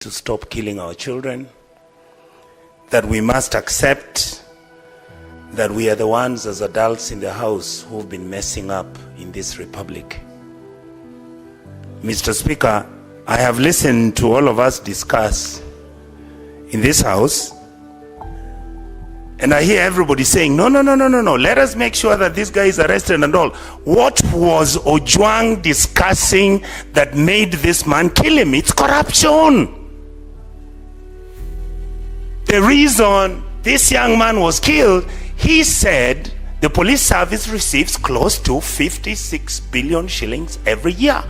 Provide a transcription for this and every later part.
to stop killing our children, that we must accept that we are the ones as adults in the house who've been messing up in this republic. Mr. Speaker, I have listened to all of us discuss in this house, and I hear everybody saying, no, let us make sure that this guy is arrested and all. What was Ojwang discussing that made this man kill him? It's corruption. The reason this young man was killed, he said the police service receives close to 56 billion shillings every year.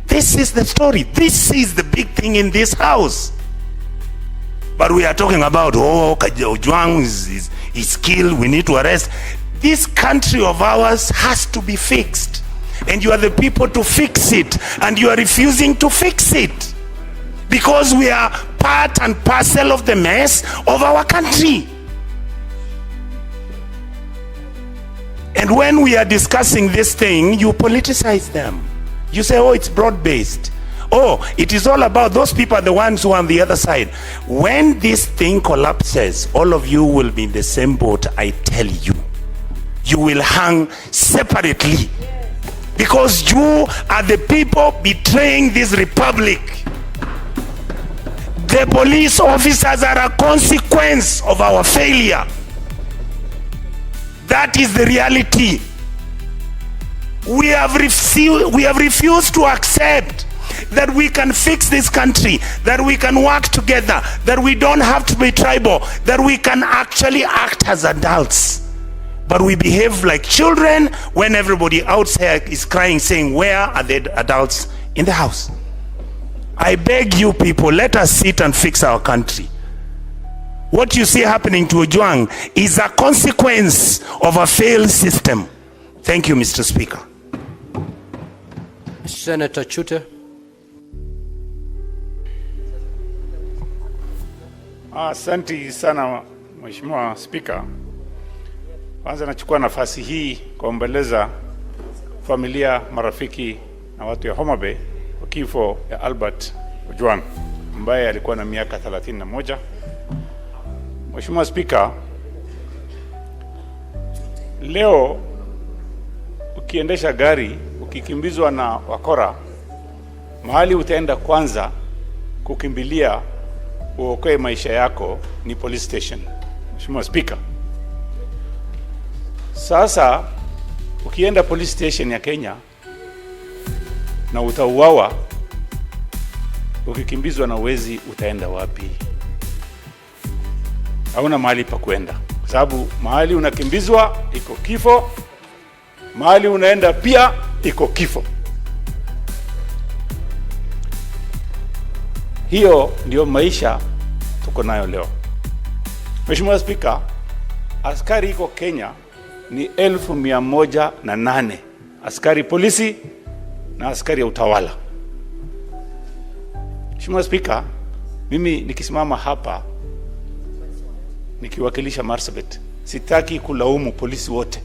This is the story. This is the big thing in this house. But we are talking about, Ojwang is killed, we need to arrest. This country of ours has to be fixed. And you are the people to fix it. And you are refusing to fix it. Because we are part and parcel of the mess of our country. And when we are discussing this thing, you politicize them. You say, oh, it's broad-based. Oh, it is all about those people are the ones who are on the other side. When this thing collapses, all of you will be in the same boat, I tell you. You will hang separately. Because you are the people betraying this republic. The police officers are a consequence of our failure. That is the reality. We have refused to accept that we can fix this country, that we can work together, that we don't have to be tribal, that we can actually act as adults. But we behave like children when everybody outside is crying, saying, where are the adults in the house? I beg you people, let us sit and fix our country. What you see happening to Ojwang is a consequence of a failed system. Thank you, Mr. Speaker. Senator Chute. Asante sana Mheshimiwa Speaker. Kwanza nachukua nafasi hii kuombeleza familia, marafiki na watu ya Homa Bay kwa kifo ya Albert Ojwang ambaye alikuwa na miaka 31. Mheshimiwa Speaker, leo ukiendesha gari ukikimbizwa na wakora, mahali utaenda kwanza kukimbilia uokoe maisha yako ni police station. Mheshimiwa Speaker, sasa ukienda police station ya Kenya na utauawa, ukikimbizwa na wezi utaenda wapi? Hauna mahali pa kwenda, kwa sababu mahali unakimbizwa iko kifo, mahali unaenda pia iko kifo. Hiyo ndio maisha tuko nayo leo. Mheshimiwa Speaker, askari iko Kenya ni 1108 askari polisi na askari ya utawala. Mheshimiwa Speaker, mimi nikisimama hapa nikiwakilisha Marsabit, sitaki kulaumu polisi wote.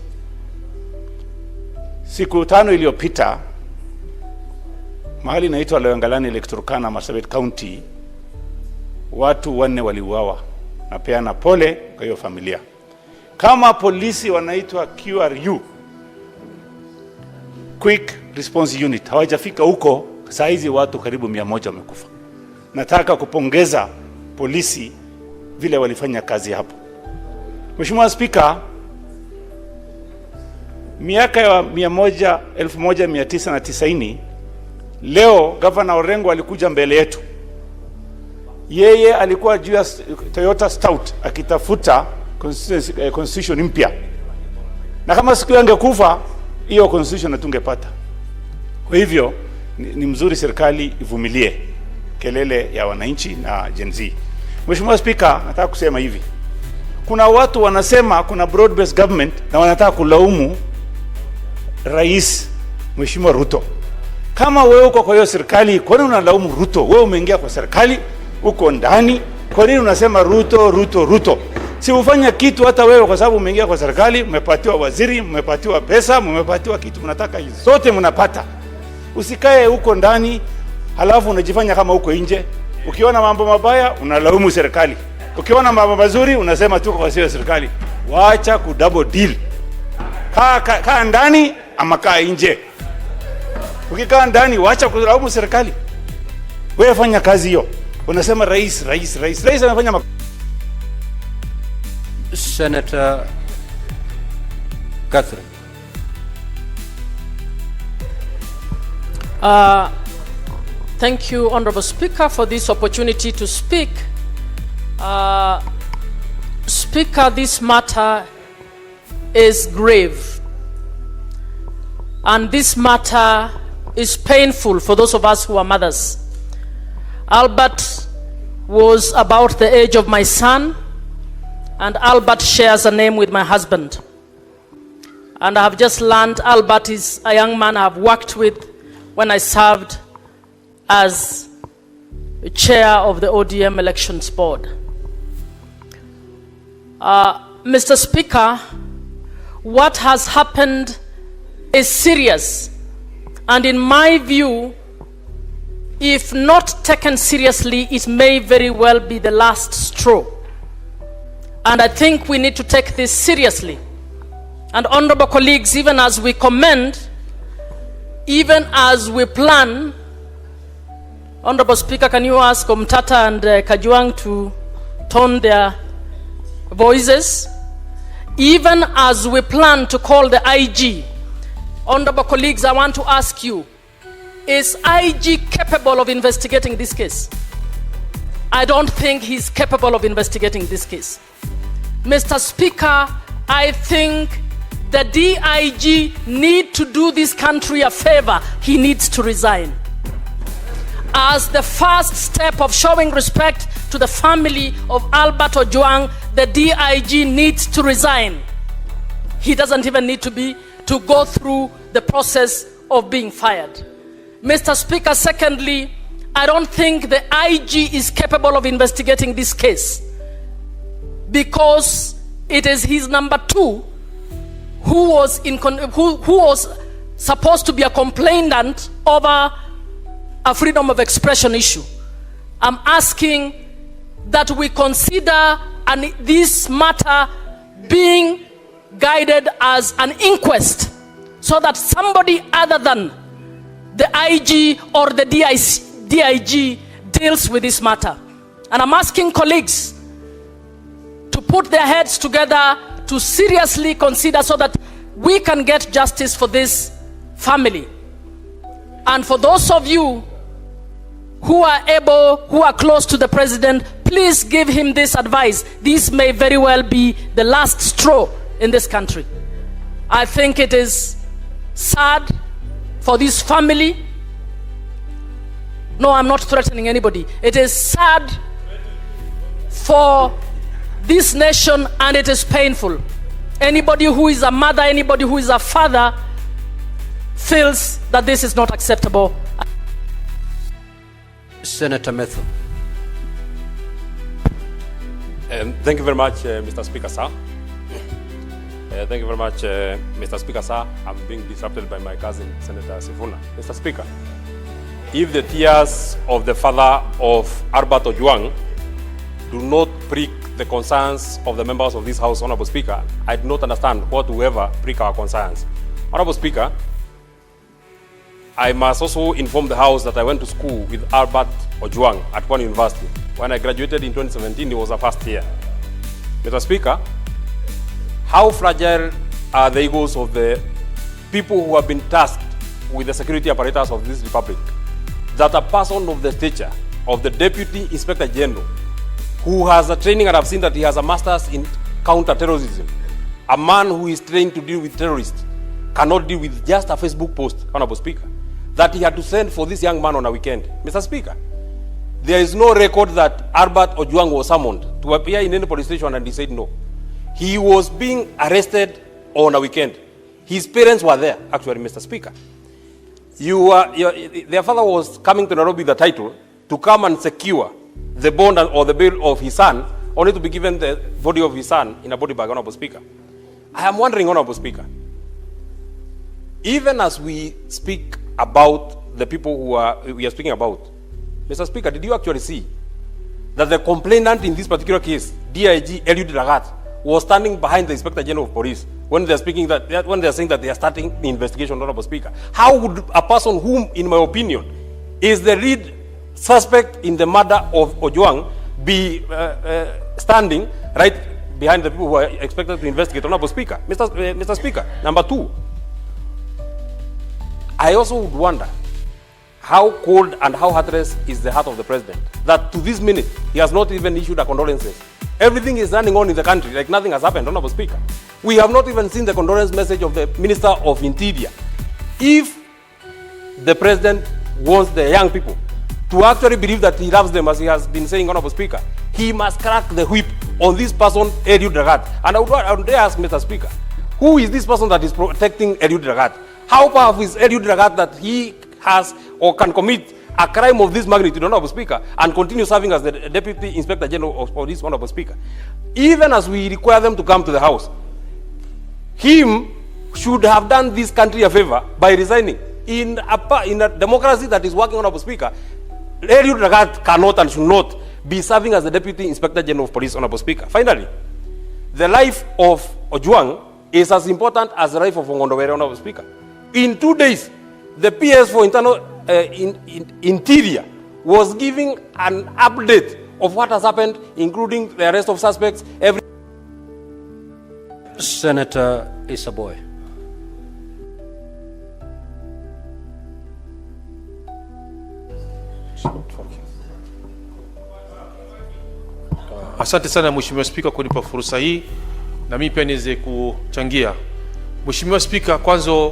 Siku 5 iliyopita mahali inaitwa Lagat Electorokana, Marsabit County, watu 4 waliuawa. Napeana pole kwa hiyo familia. Kama polisi wanaitwa QRU, Quick Response Unit, hawajafika huko, saa hizi watu karibu 100 wamekufa. Nataka kupongeza polisi vile walifanya kazi hapo. Mheshimiwa Speaker, miaka ya 1990 leo Governor Orengo alikuja mbele yetu. Yeye alikuwa juu ya Toyota Stout akitafuta constitution mpya. Na kama siku angekufa, hiyo constitution hatungepata. Kwa hivyo ni mzuri serikali ivumilie kelele ya wananchi na Gen Z. Mheshimiwa Speaker, nataka kusema hivi. Kuna watu wanasema kuna broad based government na wanataka kulaumu Rais Mheshimiwa RUTO. Kama wewe uko kwa hiyo serikali, kwa nini unalaumu RUTO? Wewe umeingia kwa serikali, uko ndani, kwa nini unasema RUTO? Si ufanya kitu hata wewe, kwa sababu umeingia kwa serikali, umepatiwa waziri, umepatiwa pesa, umepatiwa kitu mnataka zote mnapata. Usikae huko ndani halafu unajifanya kama uko nje. Ukiona mambo mabaya unalaumu serikali, ukiona mambo mazuri unasema tuko kwa serikali. Waacha ku double deal. Kaa ndani ama kaa nje. Ukikaa ndani waacha kulaumu serikali. Wewe fanya kazi hiyo. Unasema rais anafanya Senator Catherine. Thank you, Honorable Speaker, for this opportunity to speak. Speaker, this matter is grave. And this matter is painful for those of us who are mothers. Albert was about the age of my son, and Albert shares a name with my husband. And I have just learned Albert is a young man I have worked with when I served as chair of the ODM Elections Board. Mr. Speaker, what has happened is serious, and in my view, if not taken seriously, it may very well be the last straw. And I think we need to take this seriously. And honorable colleagues, even as we commend, even as we plan, Honorable Speaker, can you ask Omtata and Ojwang to tone their voices? Even as we plan to call the IG, honorable colleagues, I want to ask you, is IG capable of investigating this case? I don't think he's capable of investigating this case. Mr. Speaker, I think the DIG need to do this country a favor. He needs to resign. As the first step of showing respect to the family of Albert Ojwang, the DIG needs to resign. He doesn't even need to go through the process of being fired. Mr. Speaker, secondly, I don't think the IG is capable of investigating this case because it is his number 2 who was supposed to be a complainant over a freedom of expression issue. I'm asking that we consider this matter being guided as an inquest so that somebody other than the IG or the DIG deals with this matter. And I'm asking colleagues to put their heads together to seriously consider so that we can get justice for this family. And for those of you who are close to the president, please give him this advice. This may very well be the last straw in this country. I think it is sad for this family. No, I'm not threatening anybody. It is sad for this nation, and it is painful. Anybody who is a mother, anybody who is a father feels that this is not acceptable. Senator Methu. Thank you very much, Mr. Speaker, sir. Thank you very much, Mr. Speaker, sir. I'm being disrupted by my cousin, Senator Sifuna. Mr. Speaker, if the tears of the father of Albert Ojwang do not prick the concerns of the members of this House, Honorable Speaker, I do not understand what will ever prick our concerns. Honorable Speaker, I must also inform the House that I went to school with Albert Ojwang at one university. When I graduated in 2017, it was the first year. Mr. Speaker, how fragile are the egos of the people who have been tasked with the security apparatus of this republic, that a person of the stature of the Deputy Inspector General, who has a training, and I've seen that he has a master's in counter-terrorism, a man who is trained to deal with terrorists, cannot deal with just a Facebook post, Honorable Speaker, that he had to send for this young man on a weekend. Mr. Speaker, there is no record that Albert Ojwang was summoned to appear in any police station and he said no. He was being arrested on a weekend. His parents were there, actually, Mr. Speaker. Their father was coming to Nairobi with the title to come and secure the bond or the bail of his son, only to be given the body of his son in a body bag, Honorable Speaker. I am wondering, Honorable Speaker, even as we speak about the people we are speaking about, Mr. Speaker, did you actually see that the complainant in this particular case, DIG Eliud Lagat, was standing behind the Inspector General of Police when they're saying that they are starting the investigation, Honorable Speaker. How would a person whom, in my opinion, is the lead suspect in the murder of Ojwang be standing right behind the people who are expected to investigate, Honorable Speaker? Mr. Speaker, number two, I also would wonder how cold and how heartless is the heart of the president, that to this minute, he has not even issued a condolences. Everything is running on in the country like nothing has happened, Honorable Speaker. We have not even seen the condolence message of the Minister of Interior. If the president wants the young people to actually believe that he loves them, as he has been saying, Honorable Speaker, he must crack the whip on this person, Eliud Lagat. And I would ask, Mr. Speaker, who is this person that is protecting Eliud Lagat? How powerful is Eliud Lagat that he has or can commit a crime of this magnitude, Honorable Speaker, and continue serving as the Deputy Inspector General of Police, Honorable Speaker? Even as we require them to come to the House, him should have done this country a favor by resigning. In a democracy that is working, Honorable Speaker, Eliud Lagat cannot and should not be serving as the Deputy Inspector General of Police, Honorable Speaker. Finally, the life of Ojwang is as important as the life of Ongondowere, Honorable Speaker. In 2 days, the PS for Interior was giving an update of what has happened, including the arrest of suspects. Senator Isaboy. Asante sana Mheshimiwa Spika kunipa fursa hii na mimi pia niweze kuchangia. Mheshimiwa Spika, kwanza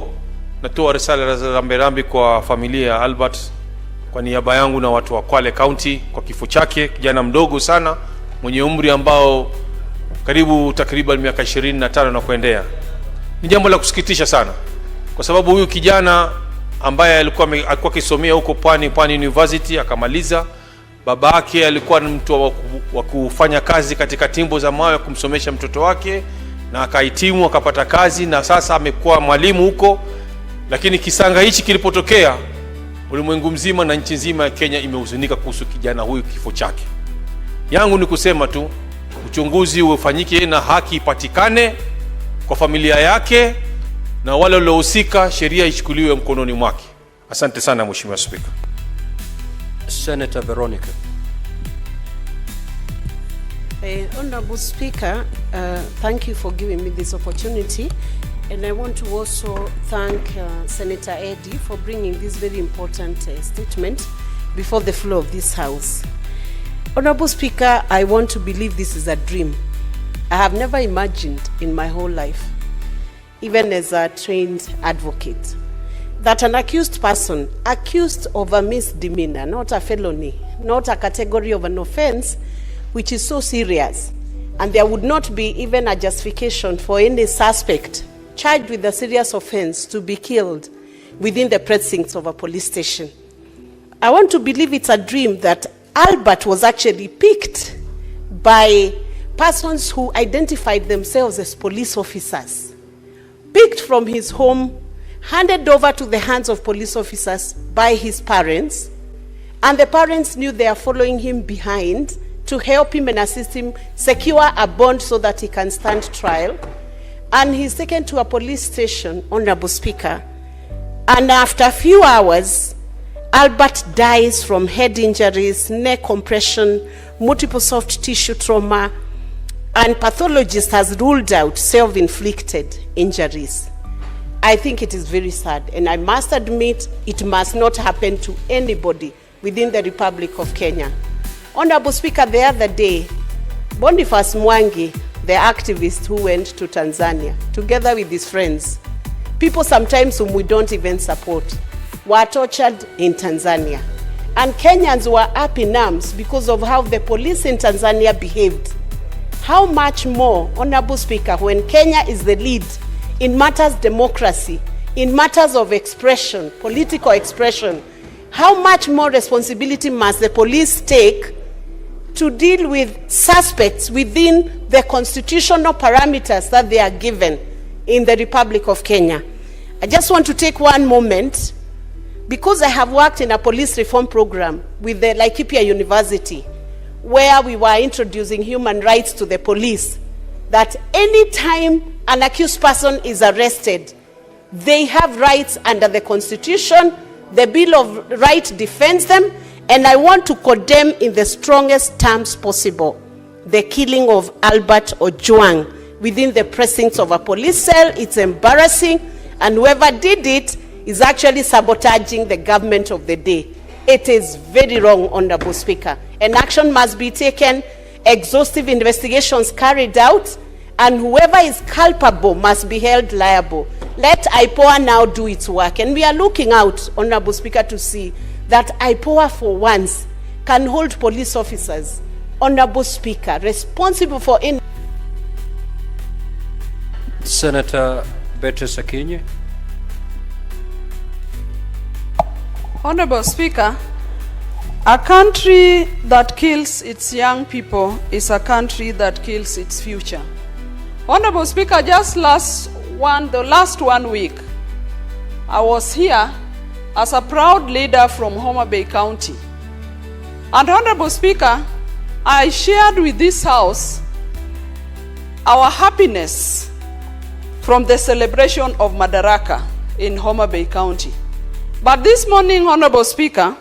natoa risala za rambirambi kwa familia ya Albert kwa niaba yangu na watu wa Kwale County kwa kifo chake, kijana mdogo sana mwenye umri ambao takriban miaka 25 na kuendelea. Ni jambo la kusikitisha sana kwa sababu huyu kijana ambaye alikuwa akisomea huko Pwani University akamaliza. Baba yake alikuwa ni mtu wa kufanya kazi katika timbo za mawe kumsomesha mtoto wake na akahitimu akapata kazi na sasa amekuwa mwalimu huko. Lakini kisanga hichi kilipotokea, ulimwengu mzima na nchi nzima ya Kenya imehuzunika kuhusu kijana huyu, kifo chake. Yangu ni kusema tu uchunguzi ufanyike na haki ipatikane kwa familia yake na wale waliohusika sheria ichukuliwe mkononi mwake. Asante sana Mheshimiwa Spika. Senator Veronica. Honorable Speaker, thank you for giving me this opportunity, and I want to also thank Senator Eddie for bringing this very important statement before the floor of this House. Honorable Speaker, I want to believe this is a dream. I have never imagined in my whole life, even as a trained advocate, that an accused person, accused of a misdemeanor, not a felony, not a category of an offense, which is so serious, and there would not be even a justification for any suspect charged with a serious offense to be killed within the precincts of a police station. I want to believe it's a dream that Albert was actually picked by persons who identified themselves as police officers, picked from his home, handed over to the hands of police officers by his parents, and the parents knew they are following him behind to help him and assist him secure a bond so that he can stand trial. And he's taken to a police station, Honorable Speaker, and after a few hours, Albert dies from head injuries, neck compression, multiple soft tissue trauma, and pathologist has ruled out self-inflicted injuries. I think it is very sad, and I must admit it must not happen to anybody within the Republic of Kenya. Honorable Speaker, the other day, Boniface Mwangi, the activist who went to Tanzania, together with his friends, people sometimes whom we don't even support, were tortured in Tanzania. And Kenyans were up in arms because of how the police in Tanzania behaved. How much more, Honorable Speaker, when Kenya is the lead in matters democracy, in matters of expression, political expression, how much more responsibility must the police take to deal with suspects within the constitutional parameters that they are given in the Republic of Kenya? I just want to take one moment, because I have worked in a police reform program with the Laikipia University. where we were introducing human rights to the police, that any time an accused person is arrested, they have rights under the Constitution. The Bill of Rights defends them, and I want to condemn in the strongest terms possible the killing of Albert Ojwang within the precincts of a police cell. It's embarrassing, and whoever did it is actually sabotaging the government of the day. It is very wrong, Honorable Speaker, and action must be taken, exhaustive investigations carried out, and whoever is culpable must be held liable. Let IPOA now do its work, and we are looking out, Honorable Speaker, to see that IPOA for once can hold police officers, Honorable Speaker, responsible for Senator Beatrice Akinyi. Honorable Speaker, a country that kills its young people is a country that kills its future. Honorable Speaker, just the last 1 week, I was here as a proud leader from Homa Bay County. And Honorable Speaker, I shared with this House our happiness from the celebration of Madaraka in Homa Bay County. But this morning, Honorable Speaker,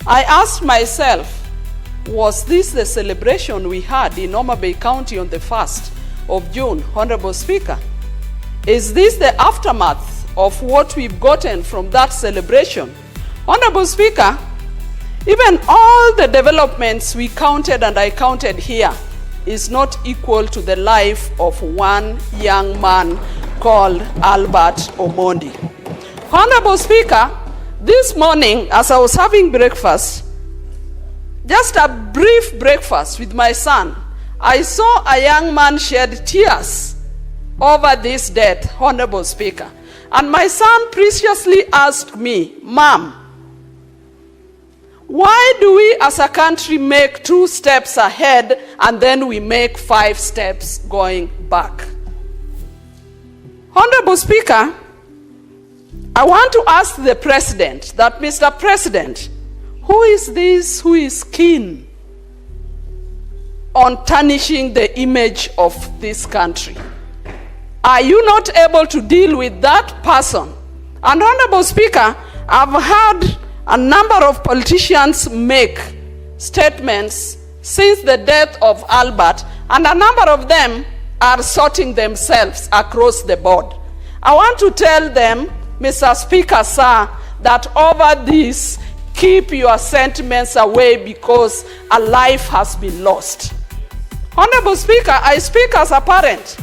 I asked myself, was this the celebration we had in Homa Bay County on the 1st of June, Honorable Speaker? Is this the aftermath of what we've gotten from that celebration? Honorable Speaker, even all the developments we counted and I counted here is not equal to the life of one young man called Albert Omondi. Honorable Speaker, this morning as I was having breakfast, just a brief breakfast with my son, I saw a young man shed tears over this death, Honorable Speaker. And my son preciously asked me, Mom, why do we as a country make 2 steps ahead and then we make 5 steps going back? Honorable Speaker, I want to ask the President that, Mr. President, who is this who is keen on tarnishing the image of this country? Are you not able to deal with that person? And Honorable Speaker, I've heard a number of politicians make statements since the death of Albert, and a number of them are sorting themselves across the board. I want to tell them, Mr. Speaker, sir, that over this, keep your sentiments away because a life has been lost. Honorable Speaker, I speak as a parent.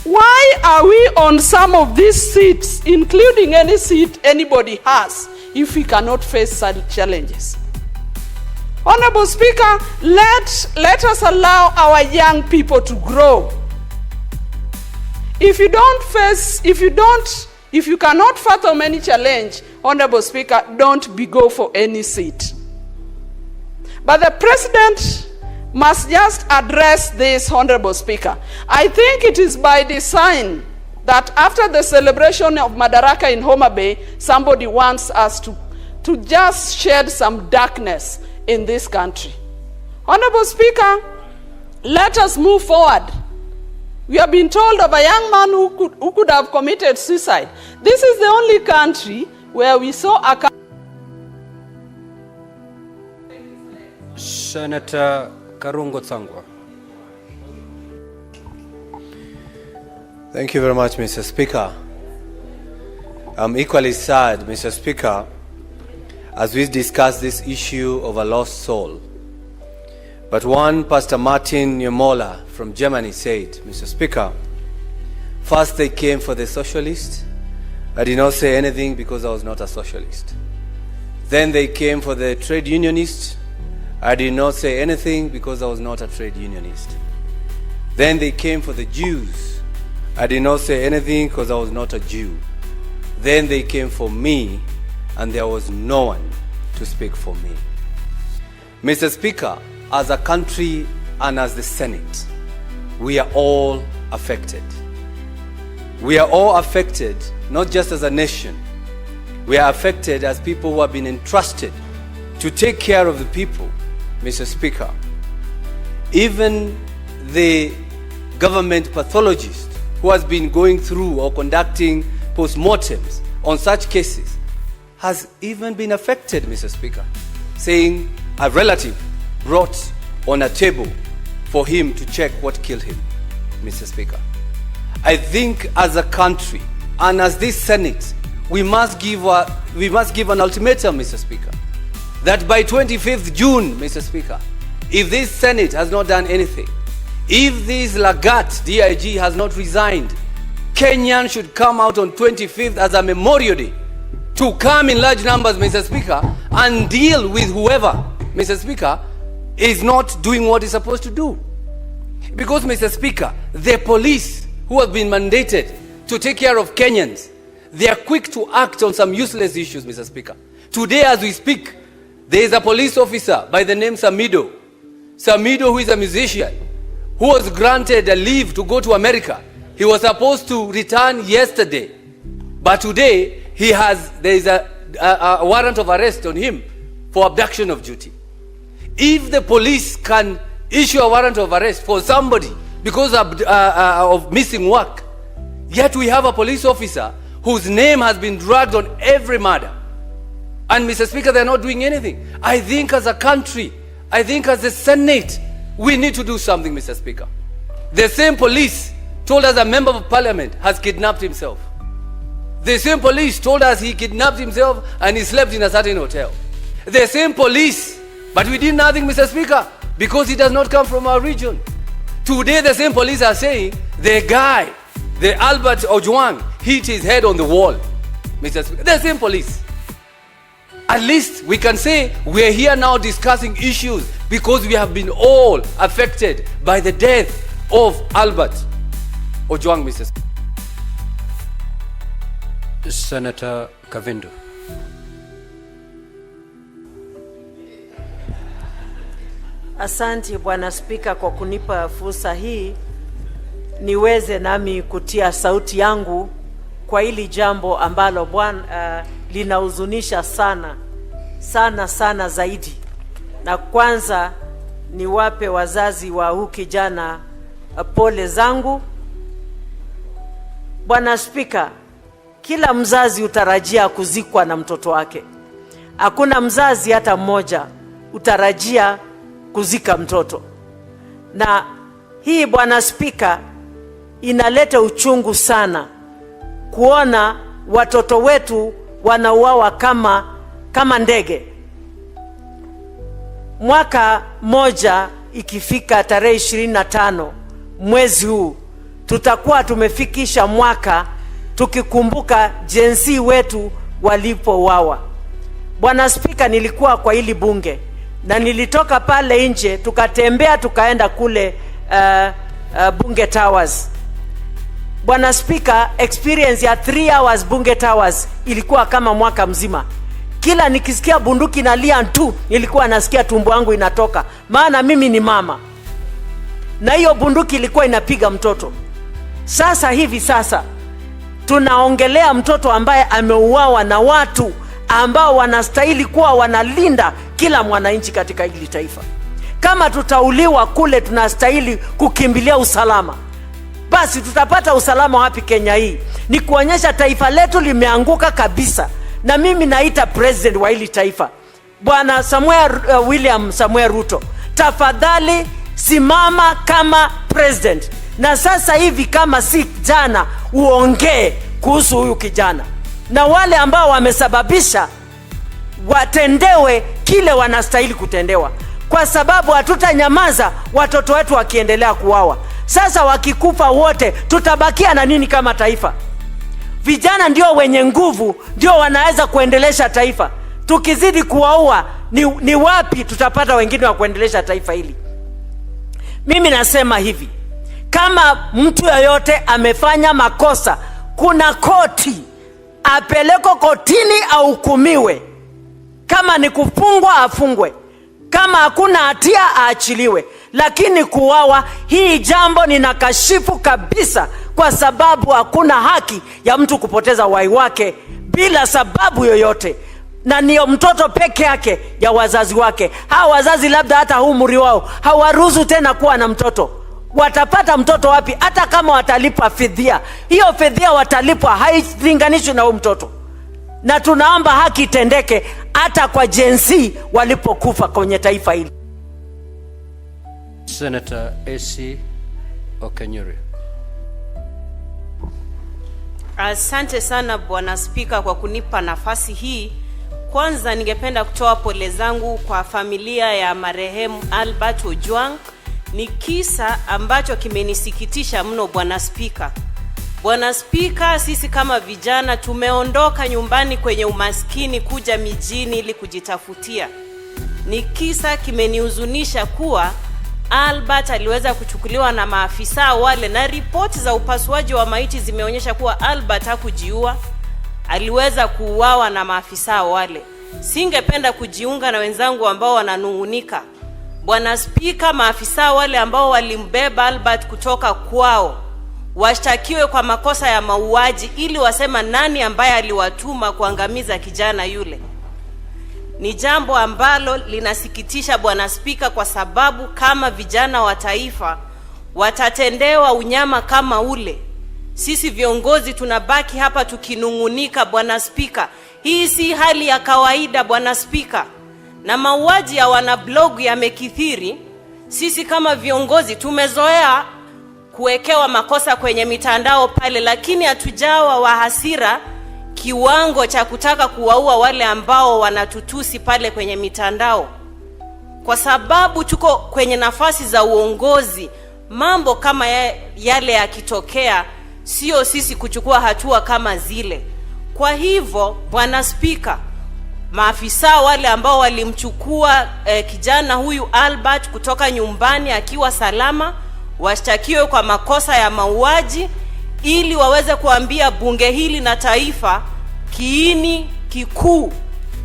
Why are we on some of these seats, including any seat anybody has, if we cannot face such challenges? Honorable Speaker, let us allow our young people to grow. If you cannot fathom any challenge, Honorable Speaker, don't go for any seat. But the President must just address this, Honorable Speaker. I think it is by design that after the celebration of Madaraka in Homa Bay, somebody wants us to just shed some darkness in this country. Honorable Speaker, let us move forward. We have been told of a young man who could have committed suicide. This is the only country where we saw a... Senator Karungo Tsangwa. Thank you very much, Mr. Speaker. I'm equally sad, Mr. Speaker, as we discuss this issue of a lost soul. But one Pastor Martin Niemola from Germany said, Mr. Speaker, first they came for the socialist. I did not say anything because I was not a socialist. Then they came for the trade unionist. I did not say anything because I was not a trade unionist. Then they came for the Jews. I did not say anything because I was not a Jew. Then they came for me, and there was no one to speak for me. Mr. Speaker, as a country and as the Senate, we are all affected. We are all affected, not just as a nation. We are affected as people who have been entrusted to take care of the people, Mr. Speaker. Even the government pathologist who has been going through or conducting postmortems on such cases has even been affected, Mr. Speaker, saying a relative brought on a table for him to check what killed him, Mr. Speaker. I think as a country and as this Senate, we must give an ultimatum, Mr. Speaker, that by 25th June, Mr. Speaker, if this Senate has not done anything, if this Lagat DIG has not resigned, Kenyans should come out on 25th as a Memorial Day to come in large numbers, Mr. Speaker, and deal with whoever, Mr. Speaker, is not doing what it's supposed to do. Because, Mr. Speaker, the police who have been mandated to take care of Kenyans, they are quick to act on some useless issues, Mr. Speaker. Today, as we speak, there is a police officer by the name Samido, who is a musician, who was granted a leave to go to America. He was supposed to return yesterday, but today there is a warrant of arrest on him for abduction of duty. If the police can issue a warrant of arrest for somebody because of missing work, yet we have a police officer whose name has been dragged on every murder, and Mr. Speaker, they're not doing anything. I think as a country, I think as a Senate, we need to do something, Mr. Speaker. The same police told us a member of parliament has kidnapped himself. The same police told us he kidnapped himself and he slept in a certain hotel. The same police, but we did nothing, Mr. Speaker, because he does not come from our region. Today, the same police are saying the guy, the Albert Ojwang, hit his head on the wall, Mr. Speaker. The same police. At least we can say we are here now discussing issues because we have been all affected by the death of Albert Ojwang, Mr. Speaker. Senator Kavindu. Asante Bwana Spika kwa kunipa fursa hii niweze nami kutia sauti yangu kwa hili jambo ambalo Bwana linahuzunisha sana zaidi. Na kwanza niwape wazazi wa huyu kijana pole zangu. Bwana Spika, kila mzazi utarajia kuzikwa na mtoto wake. Hakuna mzazi hata mmoja utarajia kuzika mtoto. Na hii Bwana Spika inaleta uchungu sana kuona watoto wetu wanauawa kama ndege. Mwaka moja ikifika tarehe 25 mwezi huu, tutakuwa tumefikisha mwaka tukikumbuka jinsi wetu walipouawa. Bwana Spika, nilikuwa kwa hili bunge na nilitoka pale nje tukatembea tukaenda kule Bunge Towers. Bwana Spika, experience ya 3 hours Bunge Towers ilikuwa kama mwaka mzima. Kila nikisikia bunduki nalia tu, nilikuwa nasikia tumbo yangu inatoka, maana mimi ni mama. Na hiyo bunduki ilikuwa inapiga mtoto. Sasa tunaongelea mtoto ambaye ameuawa na watu ambao wanastahili kuwa wanalinda kila mwananchi katika hili taifa. Kama tutauliwa kule, tunastahili kukimbilia usalama. Basi tutapata usalama wapi Kenya hii? Ni kuonyesha taifa letu limeanguka kabisa. Na mimi naita president wa hili taifa, Bwana William Samuel Ruto, tafadhali simama kama president. Na sasa hivi kama si jana, uongee kuhusu huyu kijana. Na wale ambao wamesababisha watendewe kile wanastahili kutendewa. Kwa sababu hatutanyamaza watoto wetu wakiendelea kuuawa. Sasa wakikufa wote, tutabakia na nini kama taifa? Vijana ndio wenye nguvu, ndio wanaweza kuendelesha taifa. Tukizidi kuwaua, ni wapi tutapata wengine wa kuendelesha taifa hili? Mimi nasema hivi, kama mtu yoyote amefanya makosa, kuna koti, apeleko kotini ahukumiwe. Kama ni kufungwa, afungwe. Kama hakuna hatia, aachiliwe. Lakini kuuawa, hii jambo ninakashifu kabisa, kwa sababu hakuna haki ya mtu kupoteza uhai wake bila sababu yoyote. na niyo mtoto peke yake ya wazazi wake. Hawa wazazi labda hata umri wao hawaruhusu tena kuwa na mtoto. Watapata mtoto wapi? Hata kama watalipa fidhia, hiyo fidhia watalipwa hailinganishwi na huyo mtoto. Na tunaomba haki itendeke hata kwa jinsi walipokufa kwenye taifa hili. Senator AC Okenyuri. Asante sana Bwana Spika kwa kunipa nafasi hii. Kwanza ningependa kutoa pole zangu kwa familia ya marehemu Albert Ojwang. Ni kisa ambacho kimenisikitisha mno Bwana Spika. Bwana Spika, sisi kama vijana tumeondoka nyumbani kwenye umaskini kuja mijini ili kujitafutia. Ni kisa kimenihuzunisha kuwa Albert aliweza kuchukuliwa na maafisa wale, na ripoti za upasuaji wa maiti zimeonyesha kuwa Albert hakujiua, aliweza kuuawa na maafisa wale. Singependa kujiunga na wenzangu ambao wananungunika. Bwana Spika, maafisa wale ambao walimbeba Albert kutoka kwao washtakiwe kwa makosa ya mauaji ili wasema nani ambaye aliwatuma kuangamiza kijana yule. Ni jambo ambalo linasikitisha Bwana Spika, kwa sababu kama vijana wa taifa watatendewa unyama kama ule, sisi viongozi tunabaki hapa tukinungunika Bwana Spika. Hii si hali ya kawaida Bwana Spika, na mauaji ya wanablog yamekithiri. Sisi kama viongozi tumezoea kuwekewa makosa kwenye mitandao pale, lakini hatujawa wa hasira kiwango cha kutaka kuwaua wale ambao wanatutusi pale kwenye mitandao. Kwa sababu tuko kwenye nafasi za uongozi, mambo kama yale yakitokea, sio sisi kuchukua hatua kama zile. Kwa hivyo Bwana Spika, maafisa wale ambao walimchukua kijana huyu Albert kutoka nyumbani akiwa salama washtakiwe kwa makosa ya mauaji ili waweze kuambia bunge hili na taifa kiini kikuu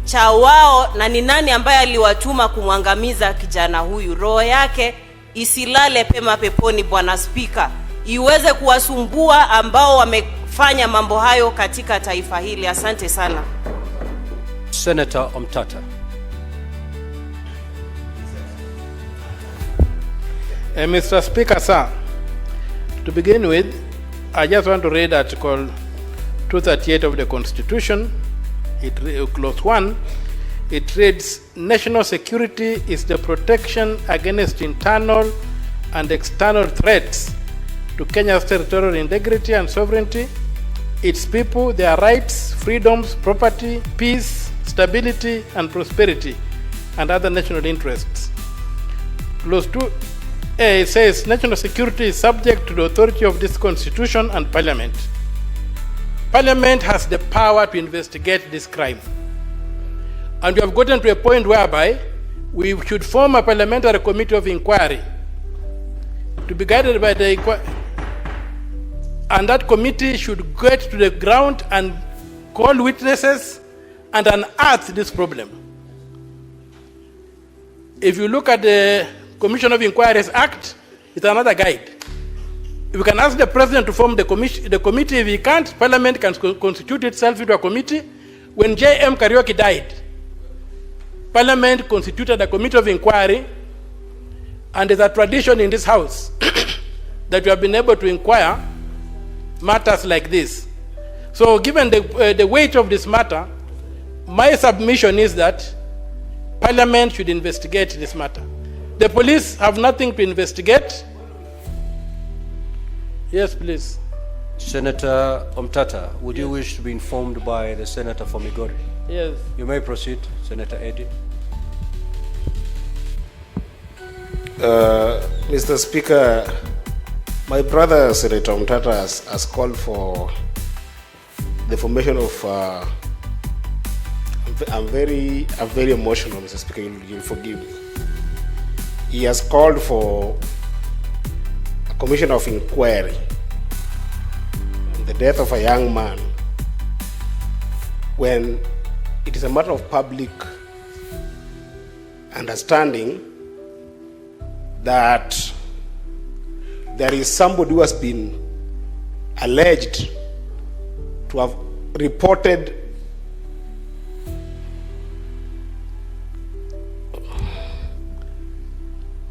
cha wao na ni nani ambaye aliwatuma kumwangamiza kijana huyu. Roho yake isilale pema peponi Bwana Spika, iweze kuwasumbua ambao wamefanya mambo hayo katika taifa hili. Asante sana. Senator Omtata. Mr. Speaker, sir, to begin with, I just want to read Article 238 of the Constitution. Clause 1. It reads, national security is the protection against internal and external threats to Kenya's territorial integrity and sovereignty, its people, their rights, freedoms, property, peace, stability, and prosperity, and other national interests. Clause 2A says national security is subject to the authority of this Constitution and Parliament. Parliament has the power to investigate this crime. And we have gotten to a point whereby we should form a parliamentary committee of inquiry to be guided by the inquiry. And that committee should get to the ground and call witnesses and unearth this problem. If you look at the Commission of Inquiries Act, it's another guide. We can ask the President to form the committee. If he can't, Parliament can constitute itself into a committee. When J.M. Kariuki died, Parliament constituted a committee of inquiry, and there's a tradition in this House that we have been able to inquire matters like this. So given the weight of this matter, my submission is that Parliament should investigate this matter. The police have nothing to investigate. Yes, please. Senator Omtata, would you wish to be informed by the Senator for Migori? Yes. You may proceed, Senator Eddy. Mr. Speaker, my brother Senator Omtata has called for the formation of I'm very emotional, Mr. Speaker, you'll forgive me. He has called for a commission of inquiry on the death of a young man when it is a matter of public understanding that there is somebody who has been alleged to have reported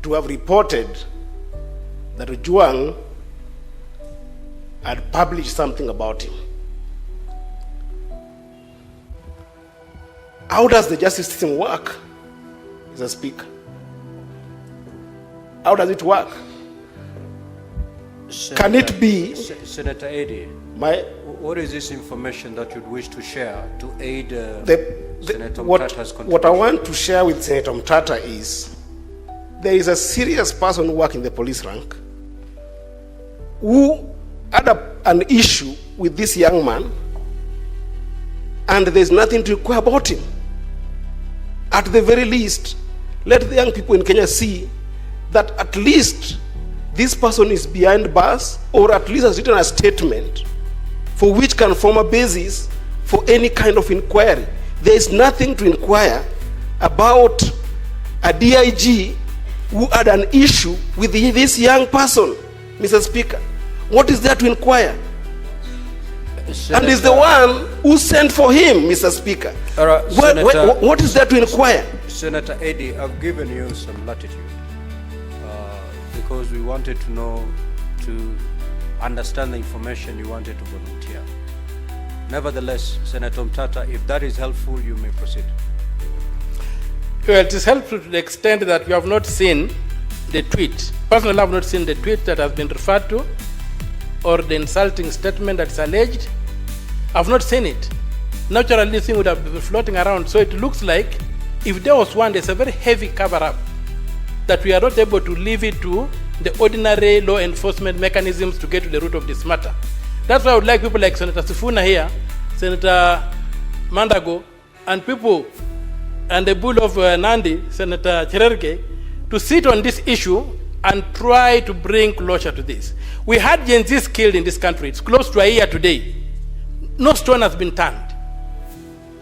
to have reported that Ojwang had published something about him. How does the justice system work, Mr. Speaker? How does it work? Can it be... Senator Eddy, what is this information that you'd wish to share to aid Senator Mtata's contribution? What I want to share with Senator Mtata is, there is a serious person who works in the police rank who had an issue with this young man, and there's nothing to inquire about him. At the very least, let the young people in Kenya see that at least this person is behind bars, or at least has written a statement for which can form a basis for any kind of inquiry. There is nothing to inquire about a DIG who had an issue with this young person, Mr. Speaker. What is there to inquire? And is the one who sent for him, Mr. Speaker. What is there to inquire? Senator Eddy, I've given you some latitude because we wanted to know, to understand the information you wanted to volunteer. Nevertheless, Senator Mtata, if that is helpful, you may proceed. Well, it is helpful to the extent that you have not seen the tweet. Personally, I have not seen the tweet that has been referred to, or the insulting statement that is alleged. I have not seen it. Naturally, this thing would have been floating around. So it looks like if there was one, there's a very heavy cover-up that we are not able to leave it to the ordinary law enforcement mechanisms to get to the root of this matter. That's why I would like people like Senator Sifuna here, Senator Mandago, and people, and the bull of Nandi, Senator Chererke, to sit on this issue and try to bring closure to this. We had Gen Zs killed in this country. It's close to a year today. No stone has been turned.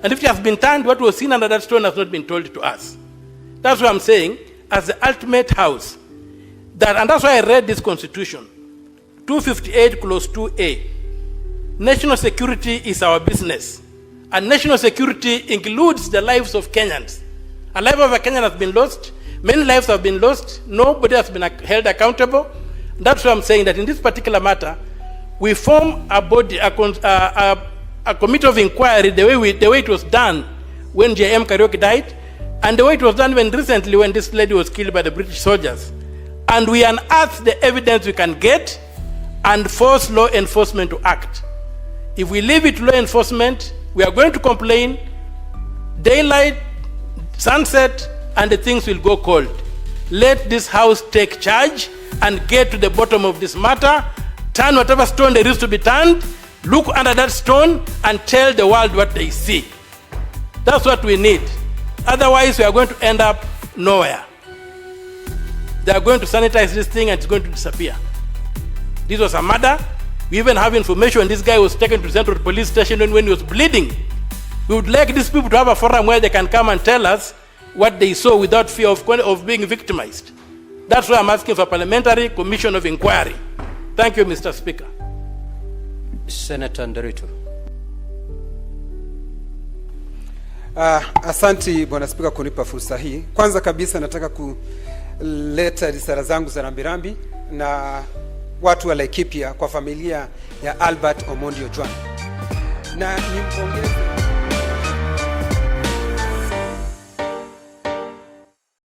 And if it has been turned, what was seen under that stone has not been told to us. That's what I'm saying, as the ultimate house. And that's why I read this constitution, 258 clause 2A. National security is our business. And national security includes the lives of Kenyans. A life of a Kenyan has been lost. Many lives have been lost. Nobody has been held accountable. That's why I'm saying that in this particular matter, we form a body, a committee of inquiry the way it was done when J.M. Kariuki died, and the way it was done recently when this lady was killed by the British soldiers. And we unearth the evidence we can get and force law enforcement to act. If we leave it to law enforcement, we are going to complain, daylight, sunset, and the things will go cold. Let this house take charge and get to the bottom of this matter, turn whatever stone there is to be turned, look under that stone and tell the world what they see. That's what we need. Otherwise, we are going to end up nowhere. They are going to sanitize this thing and it's going to disappear. This was a murder. We even have information this guy was taken to Central Police Station when he was bleeding. We would like these people to have a forum where they can come and tell us what they saw without fear of being victimized. That's why I'm asking for a parliamentary commission of inquiry. Thank you, Mr. Speaker. Senator Nderitu. Asanti Bwana Spika kunipa fursa hii. Kwanza kabisa nataka kuleta risala zangu za rambirambi na watu wa Laikipia kwa familia ya Albert Omondi Ojwang. Na nimpongeze